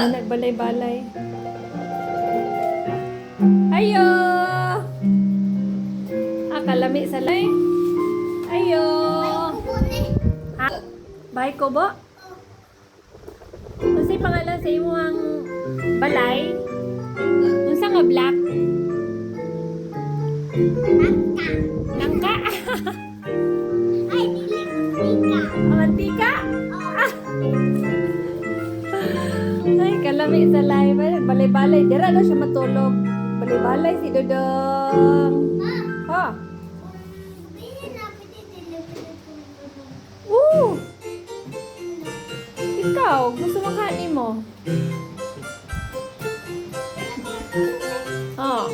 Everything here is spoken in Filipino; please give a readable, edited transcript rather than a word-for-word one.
Nagbalay-balay. Ayo! Kalami sa lay. Ayo! Ha? Bahay ko ba? Kasi pangalan sa imo ang balay? Unsa nga black? Nangka? Ay, dili mantika. Mantika? Ay, kalami sa lay. Balay-balay. Dira na siya matulog. Balay-balay si Dodong. Ha? Ikaw, gusto makain mo? Oh.